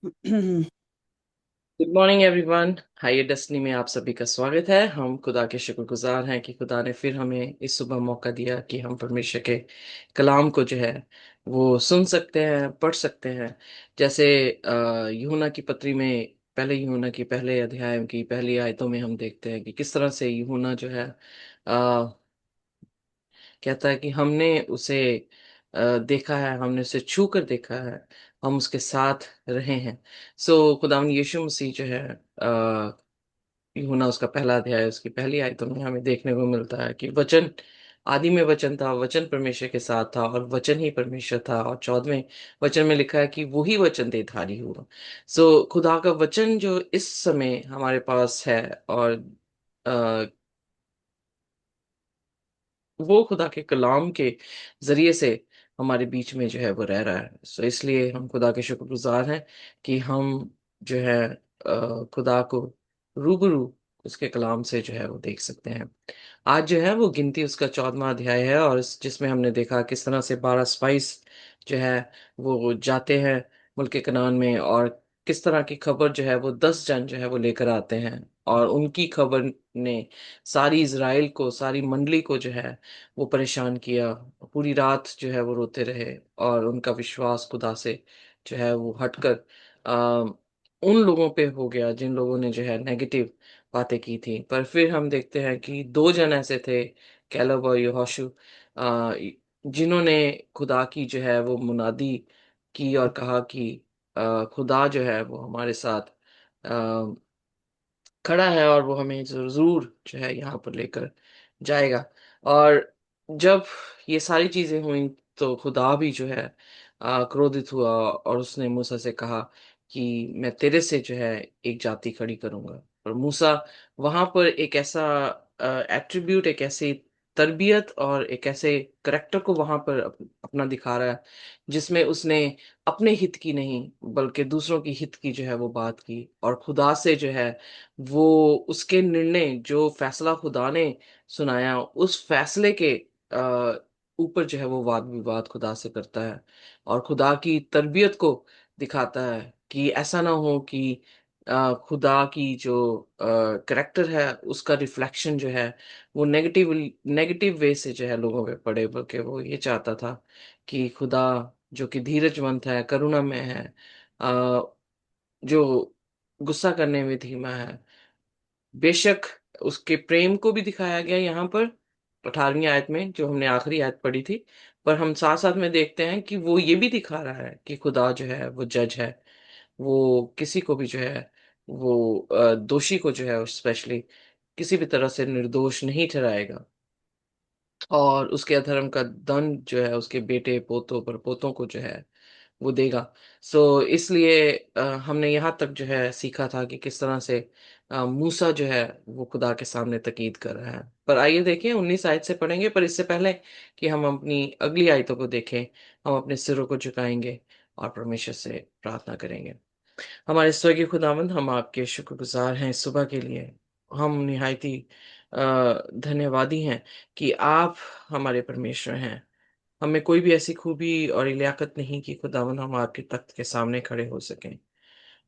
Good morning everyone. Hi Destiny में आप सभी का स्वागत है। हम खुदा के शुक्रगुजार हैं कि खुदा ने फिर हमें इस सुबह मौका दिया कि हम परमेश्वर के कलाम को जो है वो सुन सकते हैं, पढ़ सकते हैं। जैसे यूहन्ना की पत्री में, पहले यूहन्ना की पहले अध्याय की पहली आयतों में हम देखते हैं कि किस तरह से यूहन्ना जो है कहता है कि हमने उसे देखा है, हमने उसे छू कर देखा है, हम उसके साथ रहे हैं। सो खुदावंद यीशु मसीह जो है यूहन्ना उसका पहला अध्याय उसकी पहली आयतों में हमें देखने को मिलता है कि वचन, आदि में वचन था, वचन परमेश्वर के साथ था और वचन ही परमेश्वर था। और 14वें वचन में लिखा है कि वही वचन देहधारी हुआ। सो खुदा का वचन जो इस समय हमारे पास है, और वो खुदा के कलाम के जरिए से हमारे बीच में जो है वो रह रहा है। सो इसलिए हम खुदा के शुक्रगुजार हैं कि हम जो है खुदा को रूबरू उसके कलाम से जो है वो देख सकते हैं। आज जो है वो गिनती उसका 14वां अध्याय है, और जिसमें हमने देखा किस तरह से 12 स्पाइस जो है वो जाते हैं मुल्क कनान में, और किस तरह की खबर जो है वो 10 जन जो है वो लेकर आते हैं। और उनकी खबर ने सारी इज़राइल को, सारी मंडली को जो है वो परेशान किया। पूरी रात जो है वो रोते रहे, और उनका विश्वास खुदा से जो है वो हटकर उन लोगों पे हो गया जिन लोगों ने जो है नेगेटिव बातें की थी। पर फिर हम देखते हैं कि 2 जन ऐसे थे, कैलेब और यहोशू, अ, जिन्होंने खुदा की जो है वो मुनादी की और कहा कि खुदा जो है वो हमारे साथ अ, खड़ा है, और वो हमें ज़रूर जो है यहाँ पर लेकर जाएगा। और जब ये सारी चीज़ें हुई तो खुदा भी जो है क्रोधित हुआ, और उसने मूसा से कहा कि मैं तेरे से जो है एक जाति खड़ी करूँगा। और मूसा वहाँ पर एक ऐसा एट्रिब्यूट, एक ऐसी तरबियत और एक ऐसे करैक्टर को वहाँ पर अपना दिखा रहा है, जिसमें उसने अपने हित की नहीं बल्कि दूसरों की हित की जो है वो बात की। और खुदा से जो है वो उसके निर्णय, जो फैसला खुदा ने सुनाया, उस फैसले के ऊपर जो है वो वाद विवाद खुदा से करता है, और खुदा की तरबियत को दिखाता है कि ऐसा ना हो कि खुदा की जो करैक्टर है उसका रिफ्लेक्शन जो है वो नेगेटिव वे से जो है लोगों पे पड़े। बल्कि वो ये चाहता था कि खुदा जो कि धीरजवंत है, करुणामय है, अ, जो गुस्सा करने में धीमा है, बेशक उसके प्रेम को भी दिखाया गया यहाँ पर 18वीं आयत में, जो हमने आखिरी आयत पढ़ी थी। पर हम साथ-साथ में देखते हैं कि वो ये भी दिखा रहा है कि खुदा जो है वो जज है। वो किसी को भी जो है वो दोषी को जो है स्पेशली किसी भी तरह से निर्दोष नहीं ठहराएगा, और उसके अधर्म का दंड जो है उसके बेटे, पोतों, परपोतों को जो है वो देगा। सो इसलिए हमने यहाँ तक जो है सीखा था कि किस तरह से मूसा जो है वो खुदा के सामने तकीद कर रहा है। पर आइए देखें 19 आयत से पढ़ेंगे, पर इससे पहले कि हम अपनी अगली आयतों को देखें, हम अपने सिरों को झुकाएंगे और परमेश्वर से प्रार्थना करेंगे। हमारे स्वर्गीय खुदावंद, हम आपके शुक्रगुजार हैं इस सुबह के लिए। हम निहायत ही धन्यवादी हैं कि आप हमारे परमेश्वर हैं। हमें कोई भी ऐसी खूबी और लियाकत नहीं कि खुदावंद हम आपके तख्त के सामने खड़े हो सकें।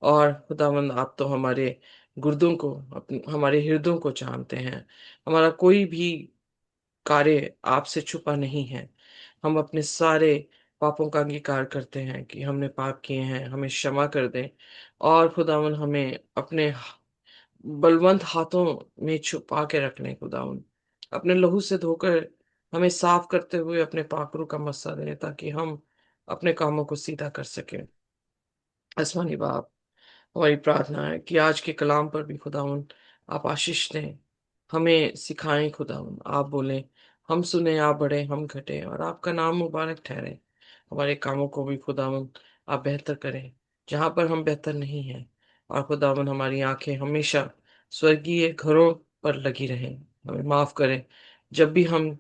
और खुदावंद आप तो हमारे गुर्दों को, हमारे हृदयों को जानते हैं। हमारा कोई भी कार्य आपसे छुपा नहीं है। हम अपने सारे पापों का अंगीकार करते हैं कि हमने पाप किए हैं, हमें क्षमा कर दें। और खुदावंद हमें अपने बलवंत हाथों में छुपा के रखने खुदावंद, अपने लहू से धोकर हमें साफ करते हुए अपने पाखरू का मस्सा दें, ताकि हम अपने कामों को सीधा कर सकें। आसमानी बाप, हमारी प्रार्थना है कि आज के कलाम पर भी खुदावंद आप आशीष दें, हमें सिखाएं खुदावंद। आप बोलें, हम सुने, आप बढ़े, हम घटे, और आपका नाम मुबारक ठहरे। हमारे कामों को भी खुदावंद आप बेहतर करें जहाँ पर हम बेहतर नहीं हैं। और खुदावंद हमारी आंखें हमेशा स्वर्गीय घरों पर लगी रहें। हमें माफ करें जब भी हम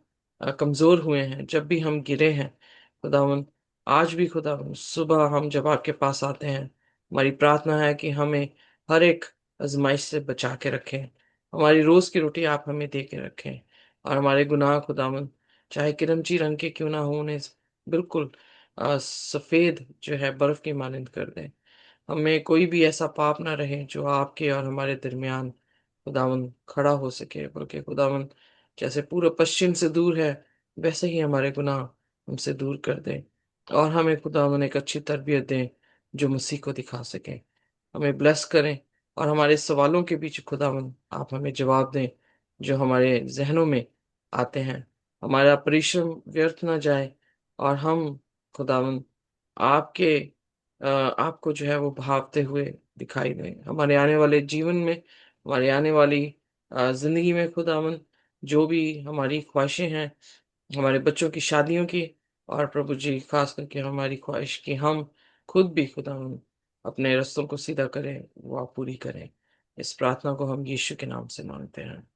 कमजोर हुए हैं, जब भी हम गिरे हैं खुदावंद। आज भी खुदावंद सुबह हम जब आपके पास आते हैं, हमारी प्रार्थना है कि हमें हर एक आज़माइश से बचा के रखें। हमारी रोज़ की रोटी आप हमें दे के रखें, और हमारे गुनाह खुदावंद चाहे किरमची रंग के क्यों ना हों, उन्हें बिल्कुल सफ़ेद जो है बर्फ़ की मानिंद कर दें। हमें कोई भी ऐसा पाप ना रहे जो आपके और हमारे दरमियान खुदावन खड़ा हो सके, बल्कि खुदावन जैसे पूर्व पश्चिम से दूर है, वैसे ही हमारे गुनाह हमसे दूर कर दे। और हमें खुदावन एक अच्छी तरबियत दें जो मसीह को दिखा सके। हमें ब्लेस करें और हमारे सवालों के बीच खुदावन आप हमें जवाब दें जो हमारे जहनों में आते हैं। हमारा परिश्रम व्यर्थ ना जाए और हम खुदावन आपके आपको जो है वो भावते हुए दिखाई दें हमारे आने वाले जीवन में, हमारी आने वाली जिंदगी में। खुदावन जो भी हमारी ख्वाहिशें हैं, हमारे बच्चों की शादियों की, और प्रभु जी खास करके हमारी ख्वाहिश कि हम खुद भी खुदावन अपने रास्तों को सीधा करें, वो आप पूरी करें। इस प्रार्थना को हम यीशु के नाम से मांगते हैं,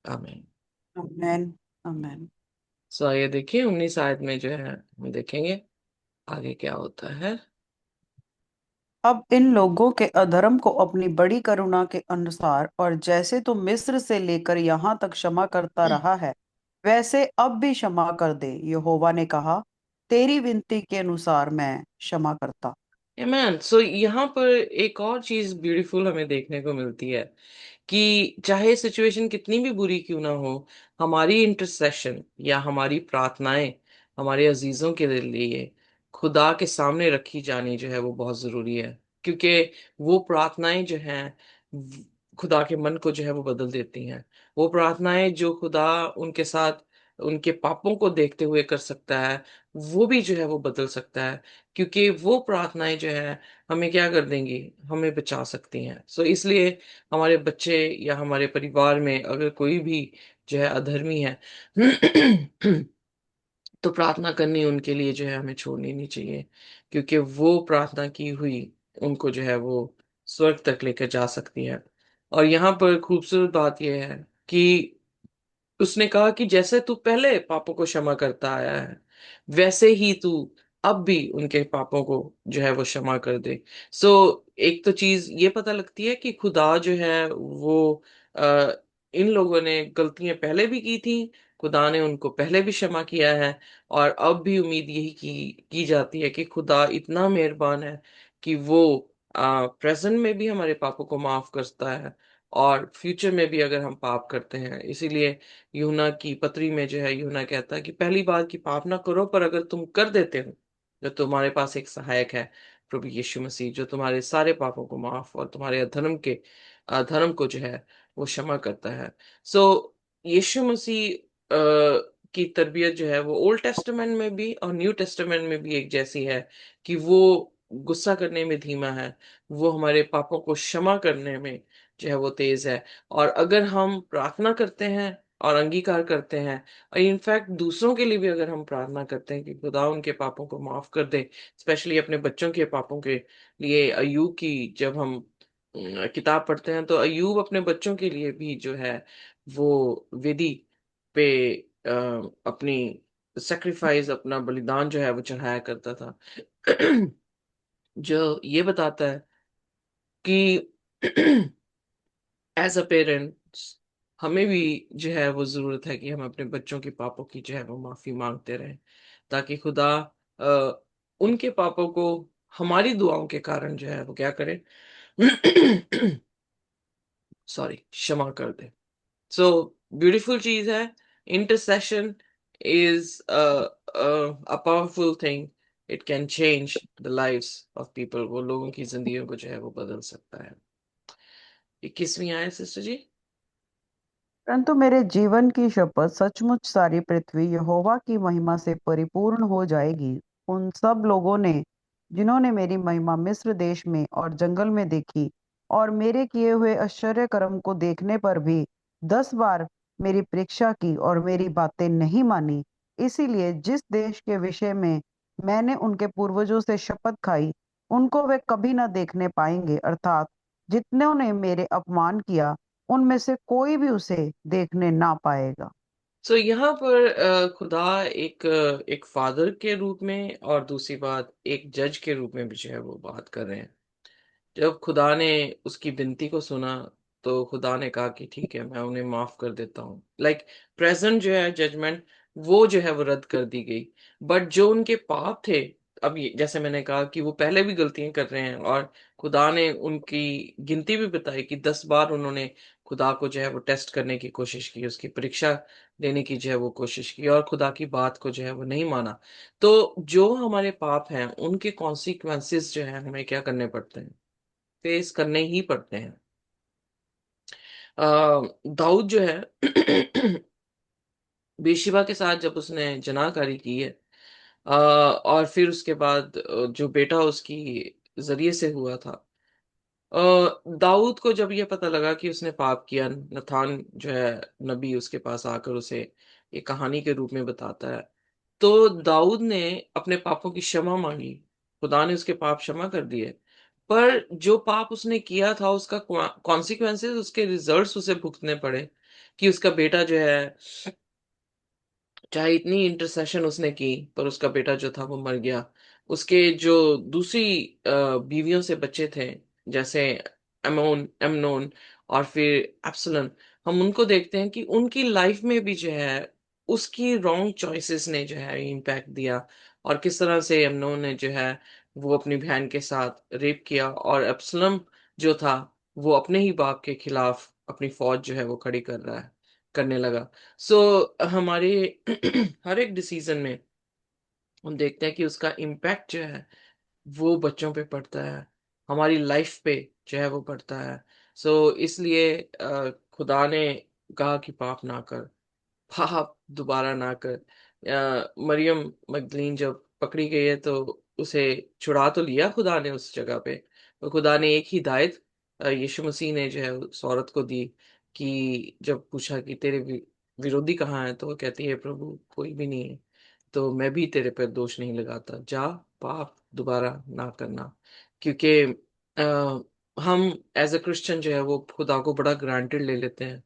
आमीन। अमेन। अमेन। सो आइए देखिए 19 आयत में जो है हम देखेंगे आगे क्या होता है। अब इन लोगों के अधर्म को अपनी बड़ी करुणा के अनुसार और जैसे तू मिस्र से लेकर यहाँ तक क्षमा करता रहा है, वैसे अब भी क्षमा कर दे। यहोवा ने कहा, तेरी विनती के अनुसार मैं क्षमा करता। मैन सो यहाँ पर एक और चीज ब्यूटीफुल हमें देखने को मिलती है कि चाहे सिचुएशन कितनी भी बुरी क्यों ना हो, हमारी इंटरसेशन या हमारी प्रार्थनाएं हमारे अजीजों के लिए खुदा के सामने रखी जानी जो है वो बहुत जरूरी है। क्योंकि वो प्रार्थनाएं जो हैं खुदा के मन को जो है वो बदल देती हैं। वो प्रार्थनाएं जो खुदा उनके साथ उनके पापों को देखते हुए कर सकता है, वो भी जो है वो बदल सकता है। क्योंकि वो प्रार्थनाएं जो है हमें क्या कर देंगी, हमें बचा सकती हैं। सो इसलिए हमारे बच्चे या हमारे परिवार में अगर कोई भी जो है अधर्मी है तो प्रार्थना करनी उनके लिए जो है हमें छोड़नी नहीं चाहिए। क्योंकि वो प्रार्थना की हुई उनको जो है वो स्वर्ग तक लेकर जा सकती है। और यहाँ पर खूबसूरत बात यह है कि उसने कहा कि जैसे तू पहले पापों को क्षमा करता आया है, वैसे ही तू अब भी उनके पापों को जो है वो क्षमा कर दे। सो एक तो चीज ये पता लगती है कि खुदा जो है वो आ, इन लोगों ने गलतियां पहले भी की थी, खुदा ने उनको पहले भी क्षमा किया है। और अब भी उम्मीद यही की जाती है कि खुदा इतना मेहरबान है कि वो प्रेजेंट में भी हमारे पापों को माफ करता है और फ्यूचर में भी अगर हम पाप करते हैं। इसीलिए यूहन्ना की पत्री में जो है यूहन्ना कहता है कि पहली बात की पाप ना करो, पर अगर तुम कर देते हो जो तुम्हारे पास एक सहायक है, प्रभु यीशु मसीह, जो तुम्हारे सारे पापों को माफ और तुम्हारे अधर्म को जो है वो क्षमा करता है। सो यीशु मसीह की तरबियत जो है वो ओल्ड टेस्टामेंट में भी और न्यू टेस्टामेंट में भी एक जैसी है कि वो गुस्सा करने में धीमा है, वो हमारे पापों को क्षमा करने में जो है वो तेज है। और अगर हम प्रार्थना करते हैं और अंगीकार करते हैं, और इनफैक्ट दूसरों के लिए भी अगर हम प्रार्थना करते हैं कि खुदा उनके पापों को माफ कर दे, स्पेशली अपने बच्चों के पापों के लिए। अय्यूब की जब हम किताब पढ़ते हैं तो अय्यूब अपने बच्चों के लिए भी जो है वो वेदी पे अपनी सेक्रीफाइस, अपना बलिदान जो है वो चढ़ाया करता था। जो ये बताता है कि एज अ पेरेंट्स हमें भी जो है वो जरूरत है कि हम अपने बच्चों के पापों की जो है वो माफी मांगते रहें, ताकि खुदा उनके पापों को हमारी दुआओं के कारण जो है वो क्या करे, सॉरी, क्षमा कर दे। सो ब्यूटीफुल चीज है। Intercession is a powerful thing. It can change the lives of people. वो लोगों की जिंदगियों को जो है वो बदल सकता है। 21वीं आयत सिस्टर जी। परंतु मेरे जीवन की शपथ, सचमुच सारी पृथ्वी यहोवा की महिमा से परिपूर्ण हो जाएगी। उन सब लोगों ने जिन्होंने मेरी महिमा मिस्र देश में और जंगल में देखी, और मेरे किए हुए आश्चर्य कर्म को देखने पर भी 10 बार मेरी परीक्षा की और मेरी बातें नहीं मानी, इसीलिए जिस देश के विषय में मैंने उनके पूर्वजों से शपथ खाई, उनको वे कभी न देखने पाएंगे, अर्थात जितनों ने मेरे अपमान किया, उनमें से कोई भी उसे देखने ना पाएगा। सो यहाँ पर खुदा एक फादर के रूप में और दूसरी बात एक जज के रूप में भी जो है वो बात कर रहे हैं। जब खुदा ने उसकी विनती को सुना तो खुदा ने कहा कि ठीक है, मैं उन्हें माफ कर देता हूँ। लाइक प्रेजेंट जो है जजमेंट वो जो है वो रद्द कर दी गई। बट जो उनके पाप थे अब जैसे मैंने कहा कि वो पहले भी गलतियां कर रहे हैं, और खुदा ने उनकी गिनती भी बताई कि 10 बार उन्होंने खुदा को जो है वो टेस्ट करने की कोशिश की, उसकी परीक्षा लेने की जो है वो कोशिश की, और खुदा की बात को जो है वो नहीं माना। तो जो हमारे पाप हैं उनके कॉन्सिक्वेंसेस जो है हमें क्या करने पड़ते हैं, फेस करने ही पड़ते हैं। दाऊद जो है बेशिबा के साथ जब उसने जनाकारी की है, और फिर उसके बाद जो बेटा उसकी जरिए से हुआ था, दाऊद को जब ये पता लगा कि उसने पाप किया, नथान जो है नबी उसके पास आकर उसे एक कहानी के रूप में बताता है, तो दाऊद ने अपने पापों की क्षमा मांगी। खुदा ने उसके पाप क्षमा कर दिए, पर जो पाप उसने किया था उसका कॉन्सिक्वेंसेस, उसके रिजल्ट्स उसे भुगतने पड़े। कि उसका बेटा जो है, चाहे इतनी इंटरसेशन उसने की, पर उसका बेटा जो था वो मर गया। उसके जो दूसरी बीवियों से बच्चे थे, जैसे एमनोन और फिर एप्सलन, हम उनको देखते हैं कि उनकी लाइफ में भी जो है उसकी रॉन्ग चॉइसेस ने जो है इम्पैक्ट दिया। और किस तरह से एमनोन ने जो है वो अपनी बहन के साथ रेप किया, और एप्सलम जो था वो अपने ही बाप के खिलाफ अपनी फौज जो है वो खड़ी करने लगा। सो हमारे हर एक डिसीजन में हम देखते हैं कि उसका इम्पैक्ट जो है वो बच्चों पे पड़ता है, हमारी लाइफ पे जो है वो पड़ता है। सो इसलिए खुदा ने कहा कि पाप ना कर, पाप दोबारा ना कर। मरियम मगदलीन जब पकड़ी गई है तो उसे छुड़ा तो लिया खुदा ने उस जगह पे, तो खुदा ने एक हिदायत यीशु मसीह ने जो है उस औरत को दी, कि जब पूछा कि तेरे विरोधी कहाँ है, तो वो कहती है प्रभु कोई भी नहीं है, तो मैं भी तेरे पर दोष नहीं लगाता, जा पाप दोबारा ना करना। क्योंकि हम एज अ क्रिश्चियन जो है वो खुदा को बड़ा ग्रांटेड ले लेते हैं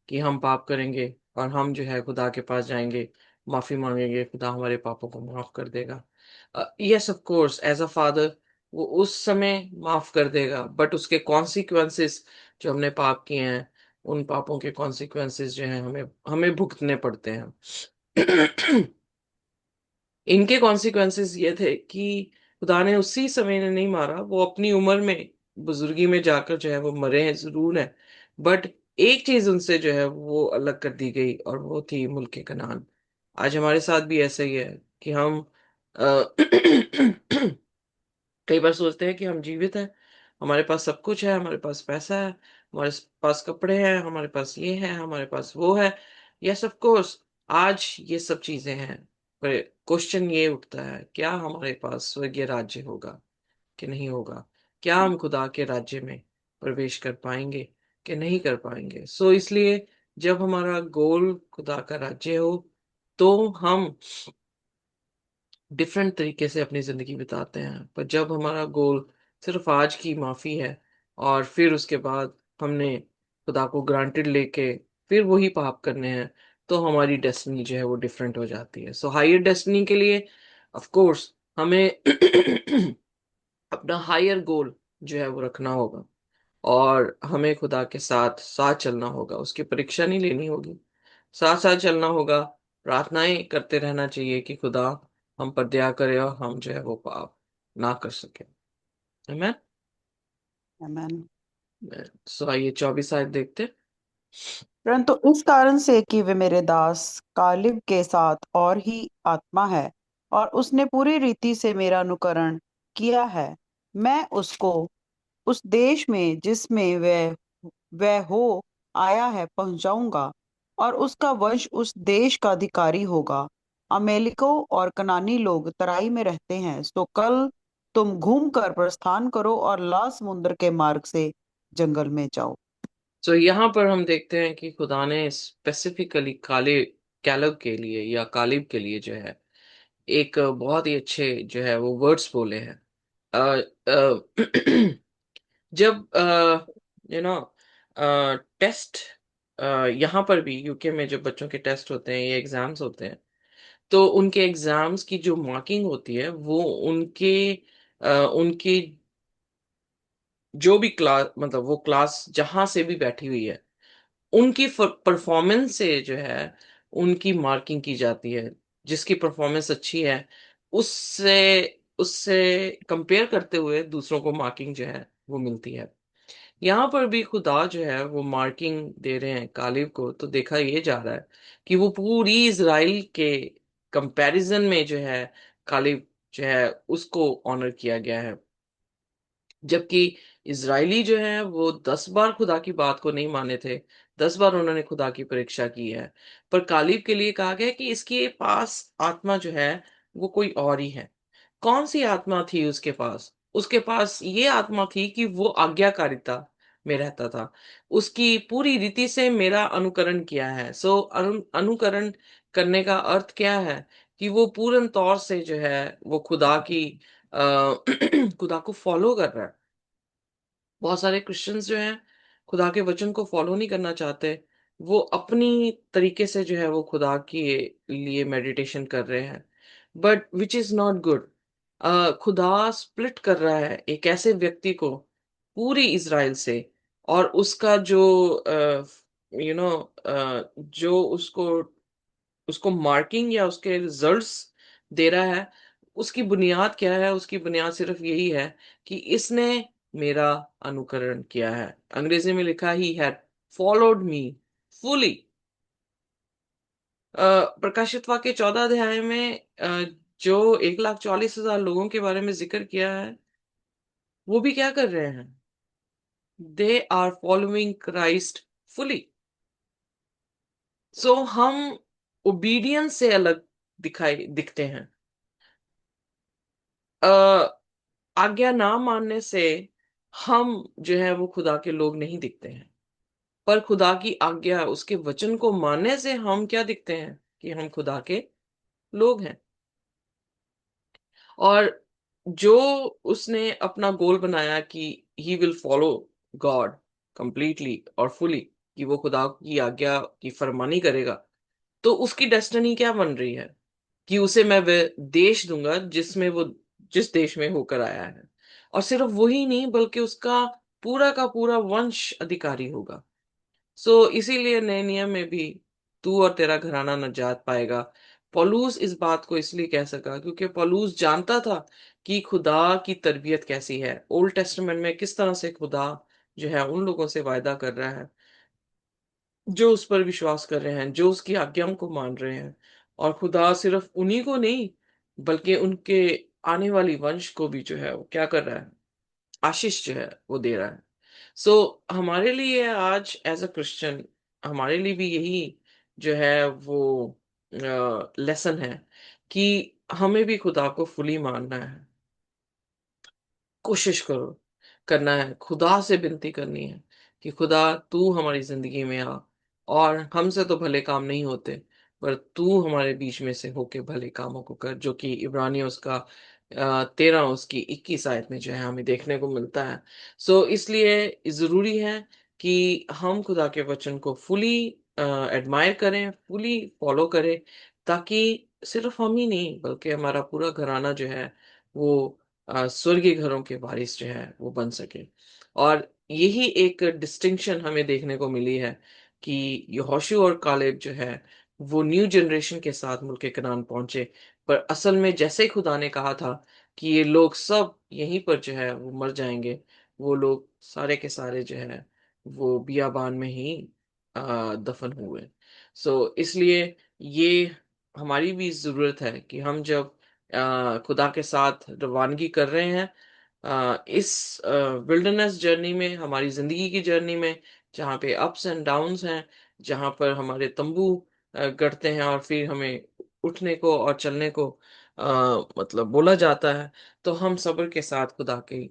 कि हम पाप करेंगे और हम जो है खुदा के पास जाएंगे, माफी मांगेंगे, खुदा हमारे पापों को माफ कर देगा। Yes of course as a father वो उस समय माफ कर देगा, बट उसके कॉन्सिक्वेंसेस, जो हमने पाप किए हैं उन पापों के कॉन्सिक्वेंसेस जो है हमें हमें भुगतने पड़ते हैं। इनके कॉन्सिक्वेंसेस ये थे कि खुदा ने उसी समय ने नहीं मारा, वो अपनी उम्र में बुजुर्गी में जाकर जो है वो मरे हैं जरूर है, बट एक चीज उनसे जो है वो अलग कर दी गई, और वो थी मुल्क कनान। आज हमारे साथ भी ऐसा ही है कि हम अ, कई बार सोचते हैं कि हम जीवित हैं, हमारे पास सब कुछ है, हमारे पास पैसा है, हमारे पास कपड़े हैं, हमारे पास ये है, हमारे पास वो है। यस ऑफ कोर्स आज ये सब चीजें हैं, पर क्वेश्चन ये उठता है, क्या हमारे पास स्वर्गीय राज्य होगा कि नहीं होगा? क्या हम खुदा के राज्य में प्रवेश कर पाएंगे कि नहीं कर पाएंगे? सो इसलिए जब हमारा गोल खुदा का राज्य हो, तो हम डिफरेंट तरीके से अपनी जिंदगी बिताते हैं। पर जब हमारा गोल सिर्फ आज की माफी है, और फिर उसके बाद हमने खुदा को ग्रांटेड लेके फिर वही पाप करने हैं, तो हमारी डेस्टिनी जो है वो डिफरेंट हो जाती है। सो हायर डेस्टिनी के लिए ऑफ कोर्स हमें अपना हायर गोल जो है वो रखना होगा, और हमें खुदा के साथ साथ चलना होगा, उसकी परीक्षा नहीं लेनी होगी, साथ साथ चलना होगा। प्रार्थनाएं करते रहना चाहिए कि खुदा हम पर दया करे और हम जो है वो पाप ना कर सके। आमीन। आमेन। सो आइए 24 आयत देखते। परंतु इस कारण से कि वे मेरे दास कालिब के साथ और ही आत्मा है, और उसने पूरी रीति से मेरा अनुकरण किया है, मैं उसको उस देश में जिसमें वह हो आया है पहुंचाऊंगा, और उसका वंश उस देश का अधिकारी होगा। अमेलिको और कनानी लोग तराई में रहते हैं, सो कल तुम घूम कर प्रस्थान करो और ला समुद्र के मार्ग से जंगल में जाओ। सो यहाँ पर हम देखते हैं कि खुदा ने स्पेसिफिकली काले कैलब के लिए या कालिब के लिए जो है एक बहुत ही अच्छे जो है वो वर्ड्स बोले हैं। अ, अ, जब यू नो टेस्ट, यहाँ पर भी यूके में जब बच्चों के टेस्ट होते हैं, ये एग्जाम्स होते हैं, तो उनके एग्जाम्स की जो मार्किंग होती है वो उनकी जो भी क्लास, मतलब वो क्लास जहां से भी बैठी हुई है, उनकी परफॉर्मेंस से जो है उनकी मार्किंग की जाती है। जिसकी परफॉर्मेंस अच्छी है उससे उससे कंपेयर करते हुए दूसरों को मार्किंग जो है वो मिलती है। यहाँ पर भी खुदा जो है वो मार्किंग दे रहे हैं कालिब को, तो देखा ये जा रहा है कि वो पूरी इजराइल के कंपैरिजन में जो है कालिब जो है उसको ऑनर किया गया है। जबकि इजरायली जो है वो 10 बार खुदा की बात को नहीं माने थे, 10 बार उन्होंने खुदा की परीक्षा की है, पर कालिब के लिए कहा गया कि इसके पास आत्मा जो है वो कोई और ही है। कौन सी आत्मा थी उसके पास? उसके पास ये आत्मा थी कि वो आज्ञाकारिता में रहता था, उसकी पूरी रीति से मेरा अनुकरण किया है। अनुकरण करने का अर्थ क्या है? कि वो पूर्ण तौर से जो है वो खुदा की अ, खुदा को फॉलो कर रहा है। बहुत सारे क्रिश्चियंस जो हैं खुदा के वचन को फॉलो नहीं करना चाहते, वो अपनी तरीके से जो है वो खुदा के लिए मेडिटेशन कर रहे हैं, but which is not good. खुदा स्प्लिट कर रहा है एक ऐसे व्यक्ति को पूरी इज़राइल से, और उसका जो यू नो जो उसको उसको मार्किंग या उसके रिजल्ट्स दे रहा है, उसकी बुनियाद क्या है? उसकी बुनियाद सिर्फ यही है कि इसने मेरा अनुकरण किया है। अंग्रेजी में लिखा he had followed me fully. प्रकाशित वाक्य 14 अध्याय में जो 1,40,000 लोगों के बारे में जिक्र किया है, वो भी क्या कर रहे हैं? They are following Christ fully. So हम ओबीडियंस से अलग दिखाई दिखते हैं। आज्ञा ना मानने से हम जो है वो खुदा के लोग नहीं दिखते हैं, पर खुदा की आज्ञा उसके वचन को मानने से हम क्या दिखते हैं? कि हम खुदा के लोग हैं। और जो उसने अपना गोल बनाया कि he will follow God completely और फुली, कि वो खुदा की आज्ञा की फरमानी करेगा, तो उसकी डेस्टिनी क्या बन रही है? कि उसे मैं वह देश दूंगा जिसमें वो जिस देश में होकर आया है, और सिर्फ वही नहीं बल्कि उसका पूरा का पूरा वंश अधिकारी होगा। सो इसीलिए नए नियम में भी तू और तेरा घराना नजात पाएगा। पौलुस इस बात को इसलिए कह सका क्योंकि पौलुस जानता था कि खुदा की तरबियत कैसी है, ओल्ड टेस्टामेंट में किस तरह से खुदा जो है उन लोगों से वायदा कर रहा है जो उस पर विश्वास कर रहे हैं, जो उसकी आज्ञाओं को मान रहे हैं। और खुदा सिर्फ उन्हीं को नहीं बल्कि उनके आने वाली वंश को भी जो है वो क्या कर रहा है? आशीष जो है वो दे रहा है। सो हमारे लिए आज एज अ क्रिश्चियन, हमारे लिए भी यही जो है वो लेसन है कि हमें भी खुदा को फुली मानना है। कोशिश करो, करना है, खुदा से विनती करनी है कि खुदा तू हमारी जिंदगी में आ, और हमसे तो भले काम नहीं होते, पर तू हमारे बीच में से होके भले कामों को कर, जो कि इब्रानियों उसका 13 उसकी 21 आयत में जो है हमें देखने को मिलता है। सो इसलिए जरूरी है कि हम खुदा के वचन को फुली एडमायर करें, फुली फॉलो करें, ताकि सिर्फ हम ही नहीं बल्कि हमारा पूरा घराना जो है वो स्वर्गीय घरों के वारिस जो है वो बन सके। और यही एक डिस्टिंक्शन हमें देखने को मिली है कि यहोशू और कालेब जो है वो न्यू जनरेशन के साथ मुल्क कनान पहुंचे, पर असल में जैसे ही खुदा ने कहा था कि ये लोग सब यहीं पर जो है वो मर जाएंगे, वो लोग सारे के सारे जो है वो बियाबान में ही दफन हुए। सो इसलिए ये हमारी भी जरूरत है कि हम जब खुदा के साथ रवानगी कर रहे हैं इस विल्डरनेस जर्नी में, हमारी जिंदगी की जर्नी में, जहाँ पे अप्स एंड डाउन्स हैं, जहाँ पर हमारे तंबू गड़ते हैं और फिर हमें उठने को और चलने को मतलब बोला जाता है, तो हम सब्र के साथ खुदा के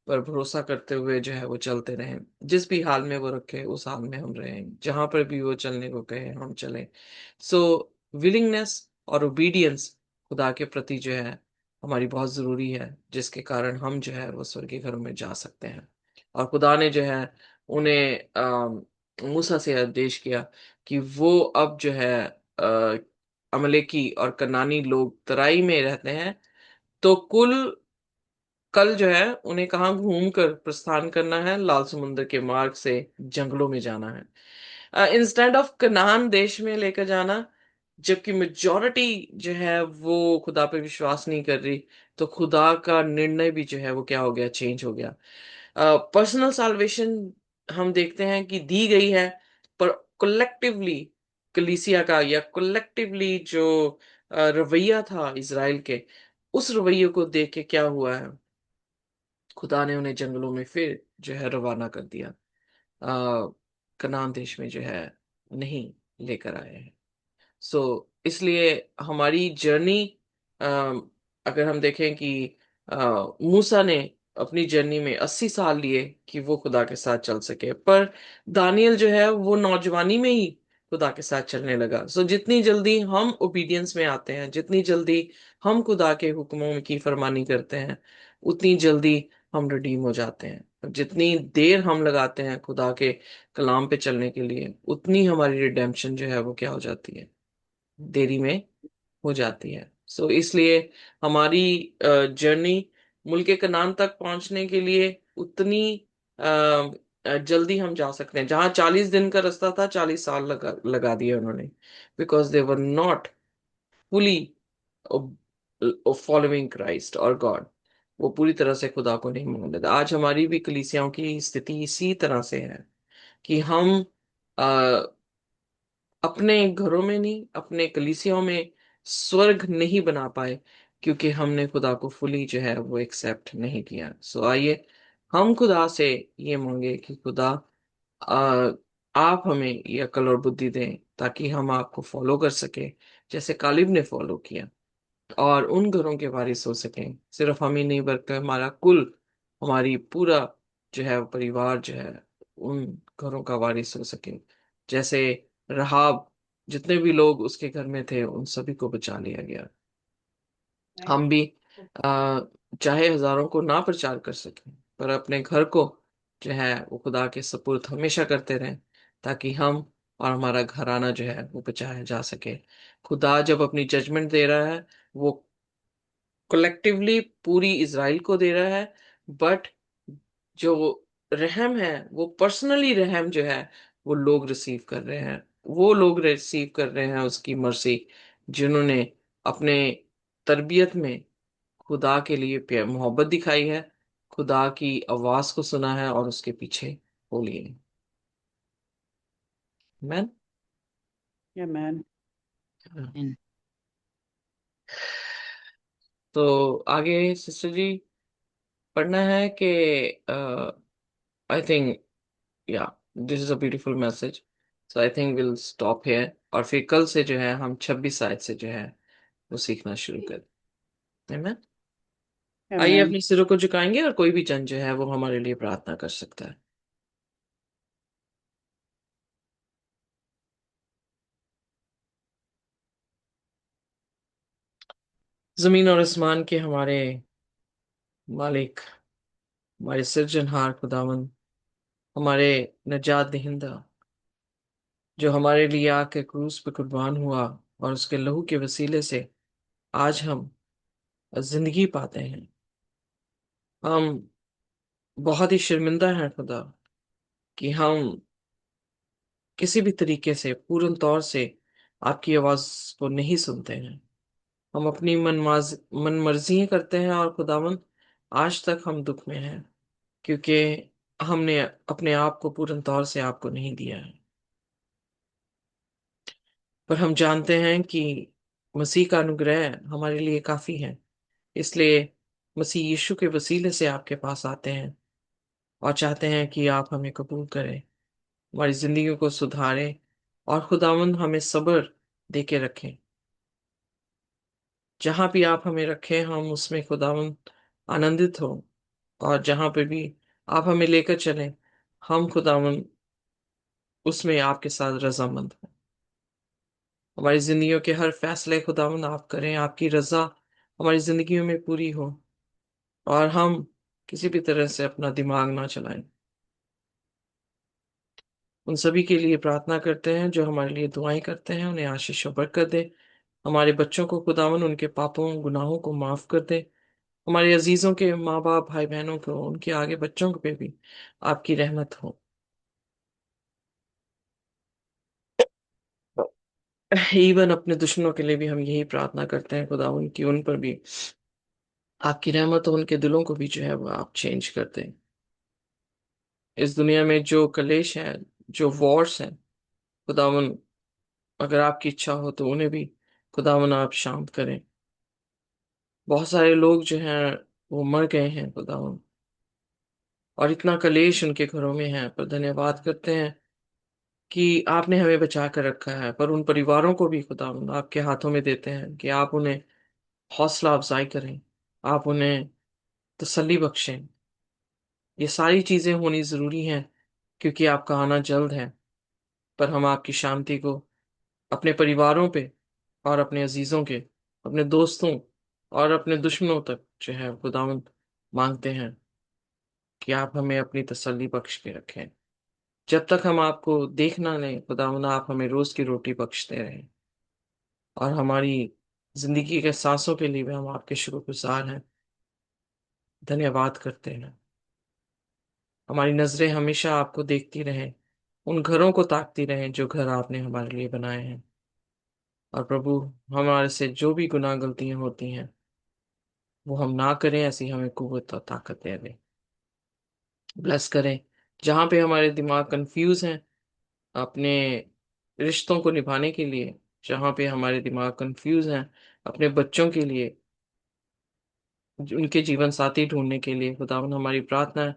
पर भरोसा करते हुए जो है वो चलते रहें। जिस भी हाल में वो रखे उस हाल में हम रहें, जहां पर भी वो चलने को कहे हम चलें। सो विलिंगनेस और ओबीडियंस खुदा के प्रति जो है हमारी बहुत जरूरी है, जिसके कारण हम जो है वो स्वर्गीय घरों में जा सकते हैं। और खुदा ने जो है उन्हें मूसा से आदेश किया कि वो अब जो है अमलेकी और कनानी लोग तराई में रहते हैं, तो कल जो है उन्हें कहाँ घूम कर प्रस्थान करना है? लाल समुद्र के मार्ग से जंगलों में जाना है। इंस्टेड ऑफ कनान देश में लेकर जाना, जबकि मेजॉरिटी जो है वो खुदा पे विश्वास नहीं कर रही। तो खुदा का निर्णय भी जो है वो क्या हो गया, चेंज हो गया। पर्सनल साल्वेशन हम देखते हैं कि दी गई है, पर कलेक्टिवली कलीसिया का या कलेक्टिवली जो रवैया था इजराइल के, उस रवैये को देख के क्या हुआ है, खुदा ने उन्हें जंगलों में फिर जो है रवाना कर दिया। कनान देश में जो है नहीं लेकर आए हैं। सो इसलिए हमारी जर्नी, अगर हम देखें कि मूसा ने अपनी जर्नी में 80 साल लिए कि वो खुदा के साथ चल सके, पर दानियल जो है वो नौजवानी में ही खुदा के साथ चलने लगा। सो जितनी जल्दी हम ओबीडियंस में आते हैं, जितनी जल्दी हम खुदा के हुक्मों की फरमानी करते हैं, उतनी जल्दी हम रिडीम हो जाते हैं। और जितनी देर हम लगाते हैं खुदा के कलाम पे चलने के लिए, उतनी हमारी रिडेम्पशन जो है वो क्या हो जाती है, देरी में हो जाती है। सो इसलिए हमारी जर्नी मुल्क कनान तक पहुंचने के लिए उतनी जल्दी हम जा सकते हैं। जहां 40 दिन का रास्ता था, 40 साल लगा दिए उन्होंने, because they were not fully following Christ और गॉड। वो पूरी तरह से खुदा को नहीं मान लेते। आज हमारी भी कलीसियाओं की स्थिति इसी तरह से है कि हम अपने घरों में नहीं, अपने कलीसियाओं में स्वर्ग नहीं बना पाए, क्योंकि हमने खुदा को फुली जो है वो एक्सेप्ट नहीं किया। सो आइए हम खुदा से ये मांगे कि खुदा, आ, आप हमें ये अकल और बुद्धि दें, ताकि हम आपको फॉलो कर सके, जैसे कालिब ने फॉलो किया, और उन घरों के वारिस हो सकें। सिर्फ हम ही नहीं, बल्कि हमारा कुल, हमारी पूरा जो है परिवार जो है उन घरों का वारिस हो सके। जैसे रहाब, जितने भी लोग उसके घर में थे उन सभी को बचा लिया गया। हम भी आ, चाहे हजारों को ना प्रचार कर सकें, पर अपने घर को जो है वो खुदा के सपुर्द हमेशा करते रहें, ताकि हम और हमारा घराना जो है वो बचाया जा सके। खुदा जब अपनी जजमेंट दे रहा है, वो कलेक्टिवली पूरी इसराइल को दे रहा है, बट जो रहम है, वो पर्सनली रहम जो है वो लोग रिसीव कर रहे हैं। वो लोग रिसीव कर रहे हैं उसकी मर्सी, जिन्होंने अपने तरबियत में खुदा के लिए प्यार मोहब्बत दिखाई है, खुदा की आवाज को सुना है और उसके पीछे हो लिए। Man Amen. तो आगे सिस्टर जी पढ़ना है कि आई थिंक, या this is a beautiful message. So I think will stop here, और फिर कल से जो है हम 26 आयत से जो है वो सीखना शुरू करें। Amen? आइए Amen. अपने सिरों को झुकाएंगे, और कोई भी जन जो है वो हमारे लिए प्रार्थना कर सकता है। जमीन और आसमान के हमारे मालिक, हमारे सृजनहार खुदावन, हमारे नजात दहिंदा, जो हमारे लिए आके क्रूस पे कुर्बान हुआ, और उसके लहू के वसीले से आज हम जिंदगी पाते हैं। हम बहुत ही शर्मिंदा हैं खुदा, कि हम किसी भी तरीके से पूर्ण तौर से आपकी आवाज को नहीं सुनते हैं। हम अपनी मन मर्जी करते हैं, और खुदावन आज तक हम दुख में हैं, क्योंकि हमने अपने आप को पूर्ण तौर से आपको नहीं दिया है। पर हम जानते हैं कि मसीह का अनुग्रह हमारे लिए काफी है। इसलिए मसीह यीशु के वसीले से आपके पास आते हैं, और चाहते हैं कि आप हमें कबूल करें, हमारी जिंदगी को सुधारें, और खुदावंद हमें सब्र दे के रखें। जहां भी आप हमें रखें हम उसमें खुदावंद आनंदित हो, और जहां पे भी आप हमें लेकर चलें, हम खुदावंद उसमें आपके साथ रजामंद हो। हमारी जिंदगियों के हर फैसले खुदावंद आप करें, आपकी रजा हमारी जिंदगियों में पूरी हो, और हम किसी भी तरह से अपना दिमाग ना चलाएं। उन सभी के लिए प्रार्थना करते हैं जो हमारे लिए दुआएं करते हैं, उन्हें आशीष और बरकत दे। हमारे बच्चों को खुदावन उनके पापों गुनाहों को माफ कर दे। हमारे अजीजों के माँ बाप भाई बहनों को, उनके आगे बच्चों पे भी आपकी रहमत हो। इवन अपने दुश्मनों के लिए भी हम यही प्रार्थना करते हैं खुदा, उनकी उन पर भी आपकी रहमत हो, उनके दिलों को भी जो है वो आप चेंज कर दें। इस दुनिया में जो कलेश है, जो वॉर्स हैं खुदावन, अगर आपकी इच्छा हो तो उन्हें भी खुदावन आप शांत करें। बहुत सारे लोग जो हैं वो मर गए हैं खुदावन, और इतना कलेश उनके घरों में है, पर धन्यवाद करते हैं कि आपने हमें बचा कर रखा है। पर उन परिवारों को भी खुदावन आपके हाथों में देते हैं कि आप उन्हें हौसला अफजाई करें, आप उन्हें तसल्ली बख्शें। ये सारी चीजें होनी जरूरी हैं क्योंकि आपका आना जल्द है। पर हम आपकी शांति को अपने परिवारों पे और अपने अजीजों के, अपने दोस्तों और अपने दुश्मनों तक जो है खुदावंद मांगते हैं कि आप हमें अपनी तसल्ली बख्श के रखें। जब तक हम आपको देख ना लें खुदावंद, आप हमें रोज की रोटी बख्शते रहें, और हमारी जिंदगी के सांसों के लिए भी हम आपके शुक्रगुजार हैं, धन्यवाद करते हैं। हमारी नजरें हमेशा आपको देखती रहें, उन घरों को ताकती रहें जो घर आपने हमारे लिए बनाए हैं। और प्रभु, हमारे से जो भी गुनाह गलतियां होती हैं वो हम ना करें, ऐसी हमें कुव्वत और ताकत दे दे। ब्लेस करें जहाँ पे हमारे दिमाग कंफ्यूज हैं अपने रिश्तों को निभाने के लिए, जहाँ पे हमारे दिमाग कंफ्यूज हैं अपने बच्चों के लिए, उनके जीवन साथी ढूंढने के लिए, खुदावन हमारी प्रार्थना है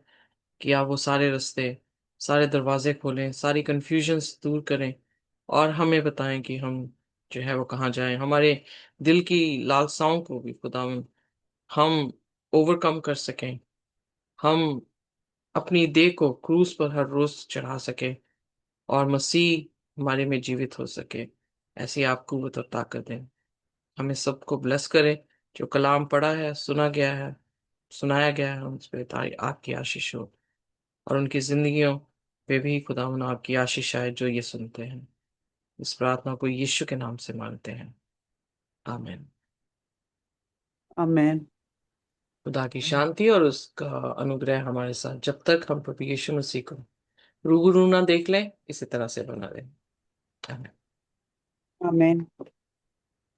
कि आप वो सारे रास्ते, सारे दरवाजे खोलें, सारी कंफ्यूजन्स दूर करें, और हमें बताएं कि हम जो है वो कहाँ जाएं। हमारे दिल की लालसाओं को भी खुदावन हम ओवरकम कर सकें, हम अपनी देह को क्रूस पर हर रोज चढ़ा सके, और मसीह हमारे में जीवित हो सके। ऐसी आप कुव्वत और ताकत दें। हमें सबको ब्लेस करें। जो कलाम पढ़ा है, सुना गया है, सुनाया गया है, उस पर आपकी आशीष हो, और उनकी जिंदगियों पे भी खुदावन आपकी आशीष आए जो ये सुनते हैं। इस प्रार्थना को यीशु के नाम से मांगते हैं, आमीन। आमेन। खुदा की शांति और उसका अनुग्रह हमारे साथ जब तक हम प्रभु यीशु मसीह को रूबरू ना देख लें, इसी तरह से बना रहे। आमीन। आमेन।